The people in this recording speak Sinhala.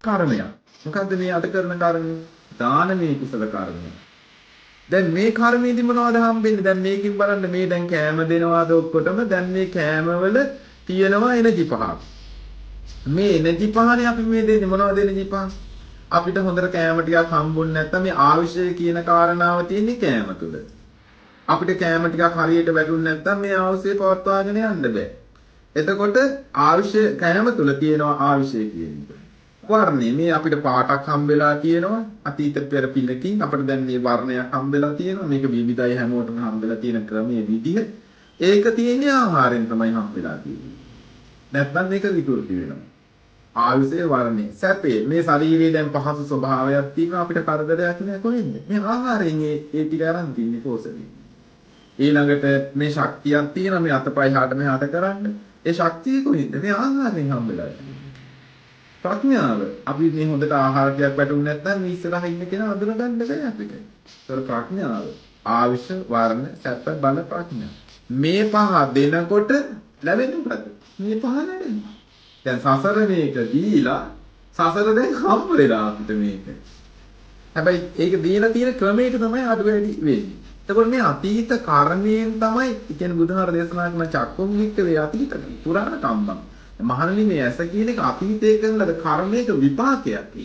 කර්මයක්. මොකද්ද මේ අද කරන කර්මය? දානමය කුසල කර්මය. දැන් මේ කර්මයේදී මොනවද හම්බෙන්නේ? දැන් මේකෙන් බලන්න මේ දැන් කෑම දෙනවාද ඔක්කොටම දැන් මේ කෑමවල තියෙනවා එනර්ජි පහක්. මේ එනර්ජි පහනේ අපි මේ දෙන්නේ මොනවද එනර්ජි පහ? අපිට හොඳට කෑම ටිකක් හම්බුනේ නැත්නම් මේ ආවිෂය කියන කාරණාව තියෙන්නේ කෑම තුල. අපිට කෑම ටිකක් හරියට වැටුනේ නැත්නම් මේ ආවිෂය පවත්වාගෙන යන්න බෑ. එතකොට ආවිෂය කෑම තුල තියෙනවා ආවිෂය කියන එක. වර්ණය මේ අපිට පාටක් හම්බෙලා තියෙනවා අතීත පෙර පිනකින් අපිට දැන් මේ වර්ණයක් හම්බෙලා තියෙනවා මේක විවිධයි හැමෝටම හම්බෙලා තියෙන ක්‍රමයේ විදිහ ඒක තියෙන්නේ ආහාරයෙන් තමයි හම්බෙලා තියෙන්නේ නැත්නම් මේක විකෘති වෙනවා ආයුෂයේ වර්ණය සැපේ මේ ශරීරයේ දැන් පහසු ස්වභාවයක් තියෙනවා අපිට කරදරයක් නෑ කොහෙන්ද මේ ආහාරයෙන් ඒ ටික අරන් තින්නේ පෝෂණය ඊළඟට මේ ශක්තියක් තියෙනවා මේ අතපය හාට මෙහාට කරන්න ඒ ශක්තිය කොහෙන්ද මේ ආහාරයෙන් හම්බෙලා තියෙන්නේ ප්‍රඥාව අපි මේ හොඳට ආහාරයක් වැටුනේ නැත්නම් මේ ඉස්සරහ ඉන්න කෙනා අඳුර ගන්න බෑ අපිට. ඒතර ප්‍රඥාව ආවිෂ වර්ණ සැප බල ප්‍රඥා. මේ පහ දෙනකොට ලැබෙන්නේ මොකද? මේ පහ ලැබෙන්නේ. දැන් සසර මේක දීලා සසර දැන් හම්බ වෙලා අපිට මේක. හැබැයි ඒක දීලා තියෙන ක්‍රමයට තමයි අඩු වැඩි වෙන්නේ. එතකොට මේ අතීත කර්මයෙන් තමයි කියන්නේ බුදුහාර දේශනා කරන චක්කුම් වික්කවේ අතීත පුරාණ කම්මං. මහණෙනි මේ ඇස කියන එක අතීතයේ කරන ලද කර්මයක විපාකයක්.